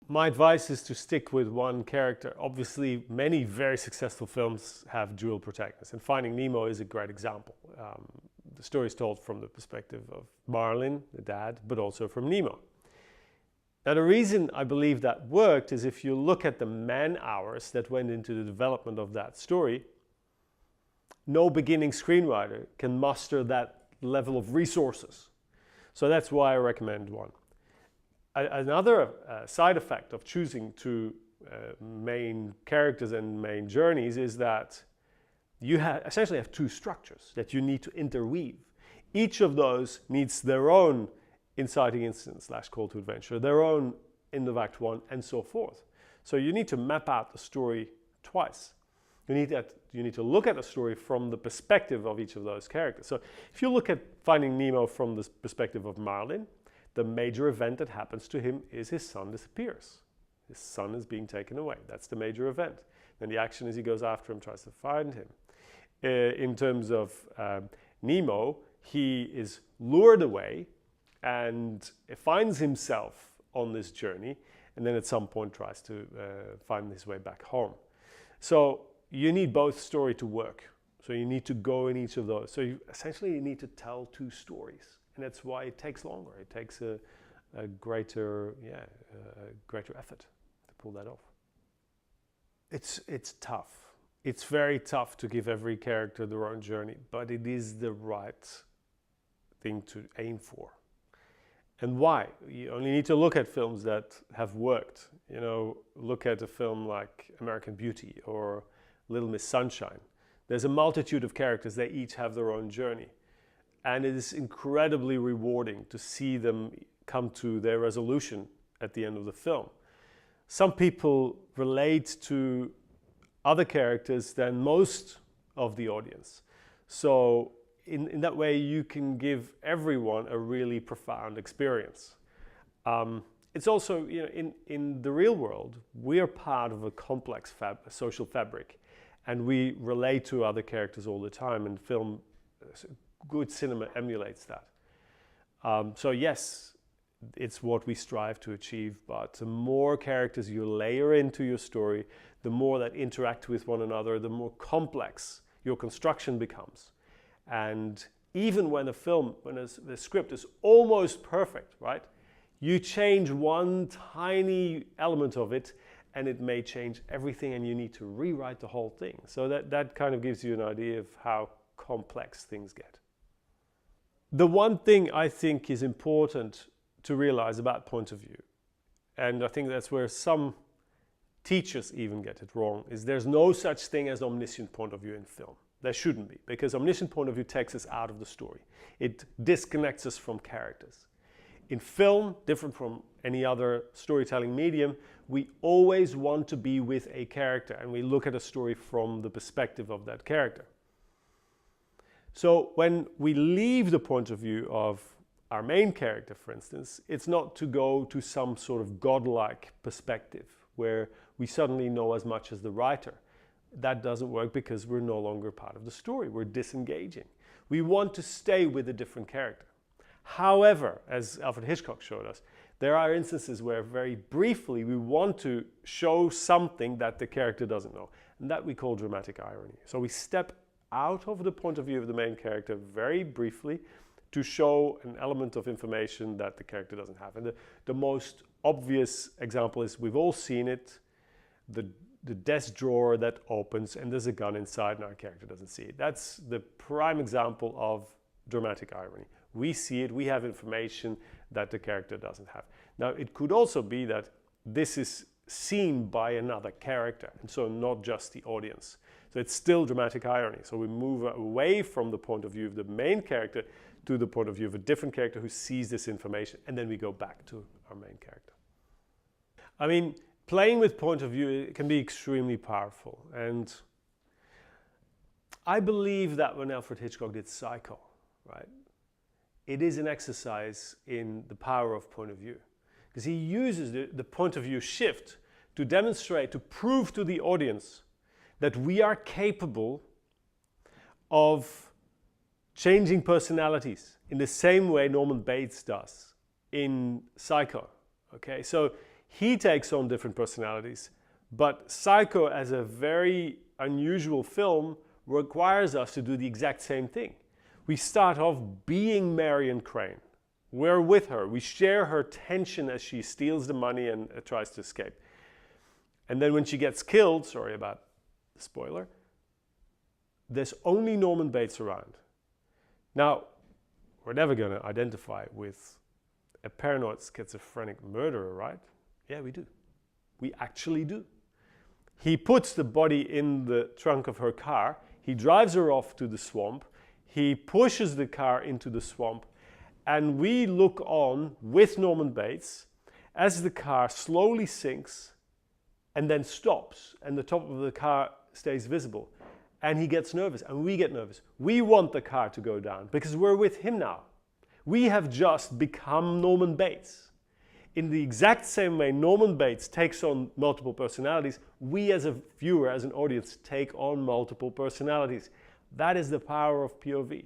My advice is to stick with one character. Obviously, many very successful films have dual protagonists, and Finding Nemo is a great example. The story is told from the perspective of Marlin, the dad, but also from Nemo. Now, the reason I believe that worked is if you look at the man-hours that went into the development of that story, no beginning screenwriter can muster that level of resources. So that's why I recommend one. Another side effect of choosing two main characters and main journeys is that you essentially have two structures that you need to interweave. Each of those needs their own inciting incident / call to adventure, their own end of Act 1, and so forth. So you need to map out the story twice. You need to look at the story from the perspective of each of those characters. So if you look at Finding Nemo from the perspective of Marlin, the major event that happens to him is his son disappears. His son is being taken away. That's the major event. Then the action is he goes after him, tries to find him. In terms of Nemo, he is lured away and finds himself on this journey, and then at some point tries to find his way back home. So you need both story to work. So you need to go in each of those. So you need to tell two stories. And that's why it takes longer. It takes a greater effort to pull that off. It's tough. It's very tough to give every character their own journey, but it is the right thing to aim for. And why? You only need to look at films that have worked. You know, look at a film like American Beauty or Little Miss Sunshine. There's a multitude of characters. They each have their own journey. And it is incredibly rewarding to see them come to their resolution at the end of the film. Some people relate to other characters than most of the audience. So in that way, you can give everyone a really profound experience. It's also, you know, in the real world, we are part of a complex social fabric, and we relate to other characters all the time, and film, good cinema emulates that. So yes, it's what we strive to achieve, but the more characters you layer into your story, the more that interact with one another, the more complex your construction becomes. And even when the script is almost perfect, right? You change one tiny element of it and it may change everything, and you need to rewrite the whole thing. So that kind of gives you an idea of how complex things get. The one thing I think is important to realize about point of view, and I think that's where some teachers even get it wrong, is there's no such thing as omniscient point of view in film. There shouldn't be, because omniscient point of view takes us out of the story. It disconnects us from characters. In film, different from any other storytelling medium, we always want to be with a character, and we look at a story from the perspective of that character. So when we leave the point of view of our main character, for instance, it's not to go to some sort of godlike perspective where we suddenly know as much as the writer. That doesn't work because we're no longer part of the story. We're disengaging. We want to stay with a different character. However, as Alfred Hitchcock showed us, there are instances where very briefly we want to show something that the character doesn't know, and that we call dramatic irony. So we step out of the point of view of the main character very briefly to show an element of information that the character doesn't have. And the most obvious example is, we've all seen it, the desk drawer that opens and there's a gun inside and our character doesn't see it. That's the prime example of dramatic irony. We see it, we have information that the character doesn't have. Now, it could also be that this is seen by another character, and so not just the audience. So it's still dramatic irony. So we move away from the point of view of the main character to the point of view of a different character who sees this information, and then we go back to our main character. I mean, playing with point of view can be extremely powerful, and I believe that when Alfred Hitchcock did Psycho, right, it is an exercise in the power of point of view, because he uses the point of view shift to demonstrate, to prove to the audience that we are capable of changing personalities in the same way Norman Bates does in Psycho. Okay, so he takes on different personalities. But Psycho, as a very unusual film, requires us to do the exact same thing. We start off being Marion Crane. We're with her. We share her tension as she steals the money and tries to escape. And then when she gets killed, sorry about the spoiler, there's only Norman Bates around. Now, we're never going to identify with a paranoid schizophrenic murderer, right? Yeah, we do. We actually do. He puts the body in the trunk of her car. He drives her off to the swamp. He pushes the car into the swamp. And we look on with Norman Bates as the car slowly sinks and then stops, and the top of the car stays visible. And he gets nervous, and we get nervous. We want the car to go down because we're with him now. We have just become Norman Bates. In the exact same way Norman Bates takes on multiple personalities, we as a viewer, as an audience, take on multiple personalities. That is the power of POV.